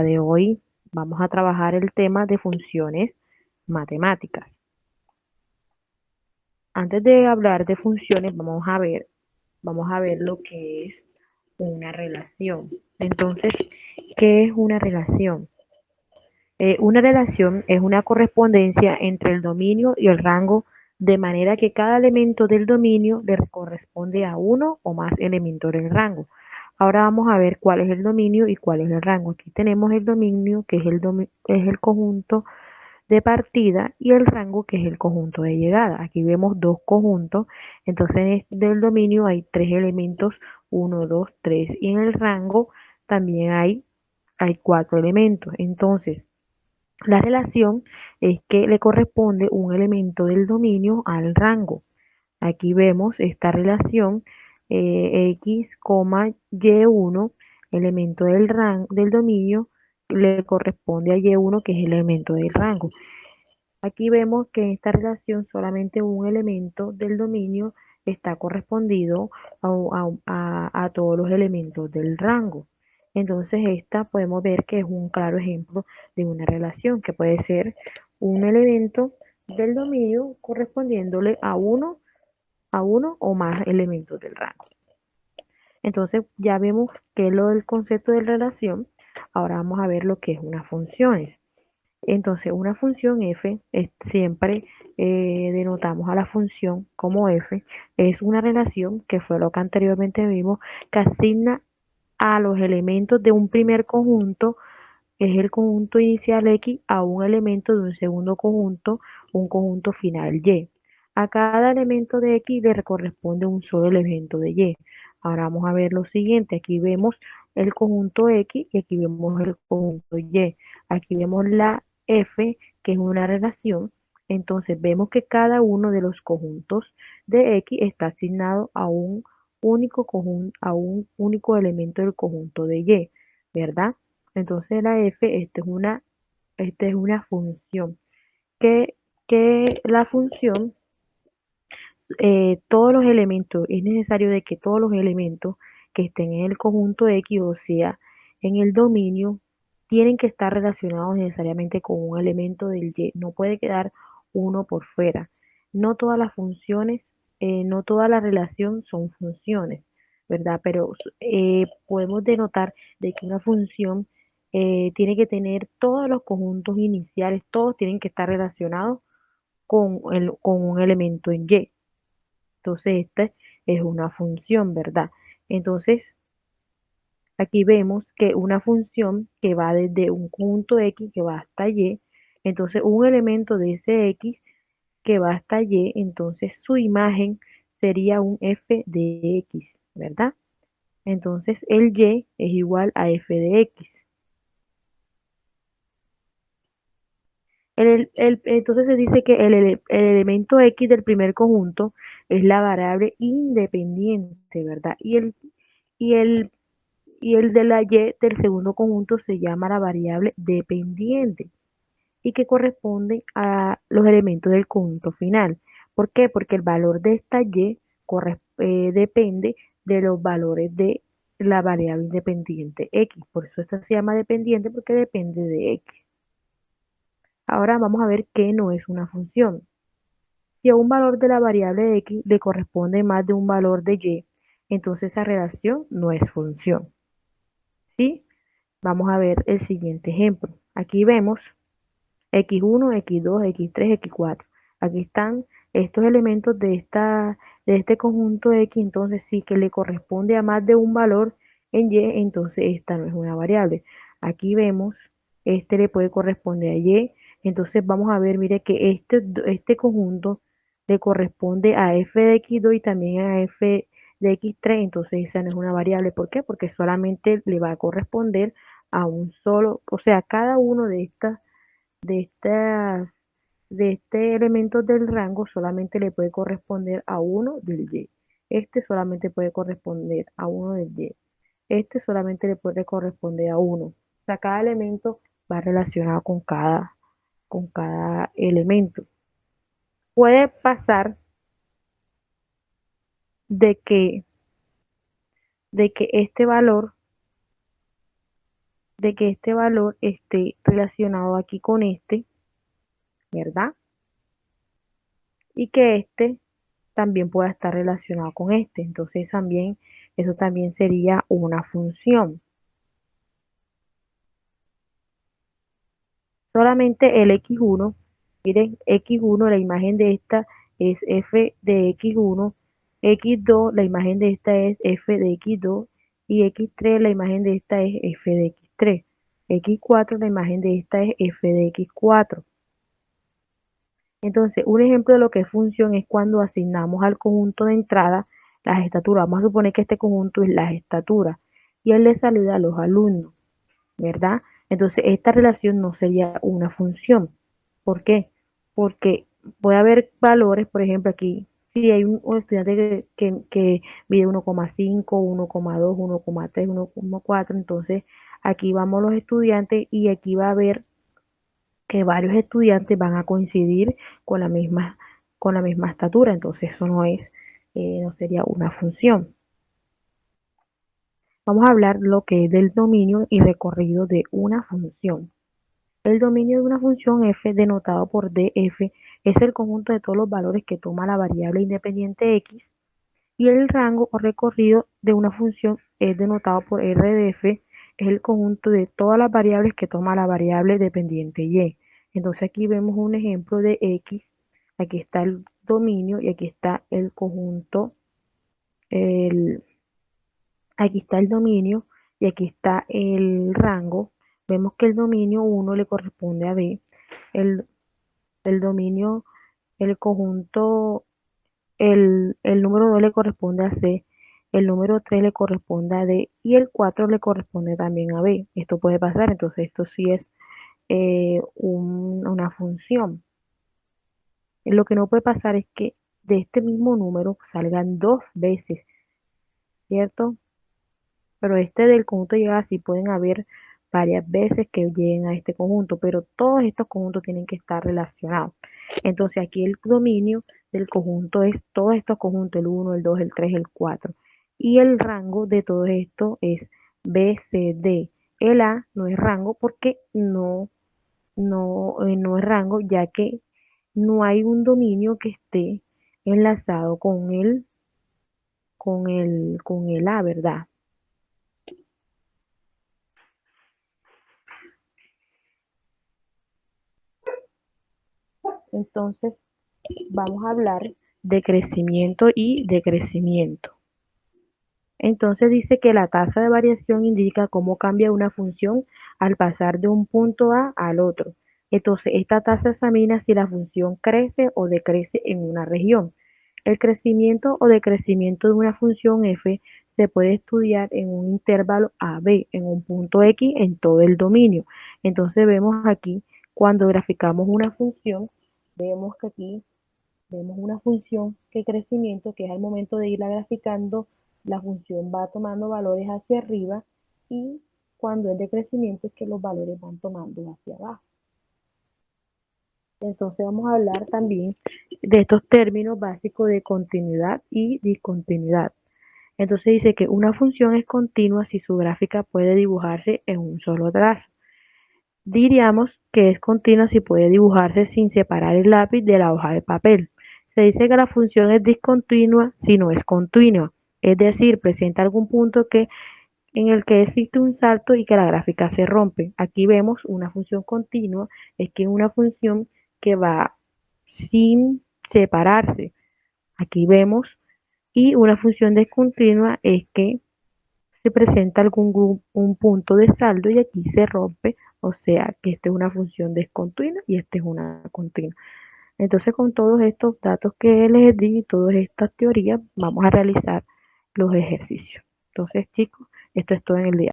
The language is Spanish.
de hoy vamos a trabajar el tema de funciones matemáticas. Antes de hablar de funciones, vamos a ver lo que es una relación. Entonces, ¿qué es una relación? Una relación es una correspondencia entre el dominio y el rango, de manera que cada elemento del dominio le corresponde a uno o más elementos del rango. Ahora vamos a ver cuál es el dominio y cuál es el rango. Aquí tenemos el dominio, que es el conjunto de partida, y el rango, que es el conjunto de llegada. Aquí vemos dos conjuntos, entonces del dominio hay tres elementos, uno, 2, 3, y en el rango también hay cuatro elementos. Entonces, la relación es que le corresponde un elemento del dominio al rango. Aquí vemos esta relación x, y1, elemento del dominio, le corresponde a y1, que es el elemento del rango. Aquí vemos que en esta relación solamente un elemento del dominio está correspondido a todos los elementos del rango. Entonces esta podemos ver que es un claro ejemplo de una relación que puede ser un elemento del dominio correspondiéndole a uno o más elementos del rango. Entonces ya vemos que es lo del concepto de relación. Ahora vamos a ver lo que es unas funciones. Entonces, una función f, siempre denotamos a la función como f, es una relación, que fue lo que anteriormente vimos, que asigna a los elementos de un primer conjunto, es el conjunto inicial x, a un elemento de un segundo conjunto, un conjunto final y. A cada elemento de x le corresponde un solo elemento de y. Ahora vamos a ver lo siguiente. Aquí vemos el conjunto x y aquí vemos el conjunto y. Aquí vemos la f, que es una relación. Entonces vemos que cada uno de los conjuntos de x está asignado a un único conjunto, a un único elemento del conjunto de y, ¿verdad? Entonces la f, esta es una función. Que, que la función, todos los elementos, es necesario de que todos los elementos que estén en el conjunto X, o sea, en el dominio, tienen que estar relacionados necesariamente con un elemento del Y. No puede quedar uno por fuera. No todas las funciones, no toda la relación son funciones, ¿verdad? Pero podemos denotar de que una función tiene que tener todos los conjuntos iniciales, todos tienen que estar relacionados con un elemento en Y. Entonces, esta es una función, ¿verdad? Entonces, aquí vemos que una función que va desde un conjunto X que va hasta Y, entonces un elemento de ese X que va hasta Y, entonces su imagen sería un f de X, ¿verdad? Entonces el Y es igual a f de X. Entonces se dice que el elemento X del primer conjunto es la variable independiente, ¿verdad? Y el, y el de la Y del segundo conjunto se llama la variable dependiente y que corresponde a los elementos del conjunto final. ¿Por qué? Porque el valor de esta Y depende de los valores de la variable independiente X. Por eso esta se llama dependiente, porque depende de X. Ahora vamos a ver qué no es una función. Si a un valor de la variable X le corresponde más de un valor de Y, entonces esa relación no es función. ¿Sí? Vamos a ver el siguiente ejemplo. Aquí vemos x1, x2, x3, x4. Aquí están estos elementos de este conjunto X, entonces sí que le corresponde a más de un valor en Y, entonces esta no es una variable. Aquí vemos, este le puede corresponder a Y, entonces vamos a ver, mire que este conjunto le corresponde a f de x2 y también a f de x3, entonces esa no es una variable. ¿Por qué? Porque solamente le va a corresponder a un solo, o sea, cada uno de estas, de este elemento del rango solamente le puede corresponder a uno del Y. Este solamente puede corresponder a uno del Y. Este solamente le puede corresponder a uno. O sea, cada elemento va relacionado con cada elemento. Puede pasar de que este valor de que este valor esté relacionado aquí con este, ¿verdad? Y que este también pueda estar relacionado con este. Entonces también, eso también sería una función. Solamente el x1, miren, x1, la imagen de esta es f de x1, x2, la imagen de esta es f de x2, y x3, la imagen de esta es f de x3, x4, la imagen de esta es f de x4. Entonces, un ejemplo de lo que es función es cuando asignamos al conjunto de entrada las estaturas. Vamos a suponer que este conjunto es las estaturas y el de salida los alumnos, ¿verdad? Entonces, esta relación no sería una función. ¿Por qué? Porque puede haber valores, por ejemplo, aquí, si hay un estudiante que mide 1,5, 1,2, 1,3, 1,4, entonces aquí vamos los estudiantes y aquí va a haber que varios estudiantes van a coincidir con la misma estatura, entonces eso no es, no sería una función. Vamos a hablar lo que es del dominio y recorrido de una función. El dominio de una función f denotado por df es el conjunto de todos los valores que toma la variable independiente x, y el rango o recorrido de una función es denotado por r de f, es el conjunto de todas las variables que toma la variable dependiente y. Entonces aquí vemos un ejemplo de x, aquí está el dominio y aquí está el conjunto, el, aquí está el dominio y aquí está el rango. Vemos que el dominio 1 le corresponde a b, el, el dominio, el conjunto, el número 2 le corresponde a C, el número 3 le corresponde a D y el 4 le corresponde también a B. Esto puede pasar, entonces esto sí es una función. Lo que no puede pasar es que de este mismo número salgan dos veces, ¿cierto? Pero este del conjunto llegada sí pueden haber varias veces que lleguen a este conjunto, pero todos estos conjuntos tienen que estar relacionados. Entonces aquí el dominio del conjunto es todos estos conjuntos, el 1, el 2, el 3, el 4. Y el rango de todo esto es B, C, D. El A no es rango porque no es rango, ya que no hay un dominio que esté enlazado con el A, ¿verdad? Entonces, vamos a hablar de crecimiento y decrecimiento. Entonces dice que la tasa de variación indica cómo cambia una función al pasar de un punto A al otro. Entonces, esta tasa examina si la función crece o decrece en una región. El crecimiento o decrecimiento de una función f se puede estudiar en un intervalo AB, en un punto X, en todo el dominio. Entonces vemos aquí, cuando graficamos una función, vemos que aquí vemos una función que crecimiento, que es al momento de irla graficando, la función va tomando valores hacia arriba, y cuando es de crecimiento es que los valores van tomando hacia abajo. Entonces vamos a hablar también de estos términos básicos de continuidad y discontinuidad. Entonces dice que una función es continua si su gráfica puede dibujarse en un solo trazo. Diríamos que es continua si puede dibujarse sin separar el lápiz de la hoja de papel. Se dice que la función es discontinua si no es continua, es decir, presenta algún punto en el que existe un salto y que la gráfica se rompe. Aquí vemos una función continua, es que es una función que va sin separarse. Aquí vemos, y una función discontinua es que se presenta un punto de saldo y aquí se rompe, o sea que esta es una función descontinua y esta es una continua. Entonces, con todos estos datos que les di y todas estas teorías, vamos a realizar los ejercicios. Entonces, chicos, esto es todo en el día.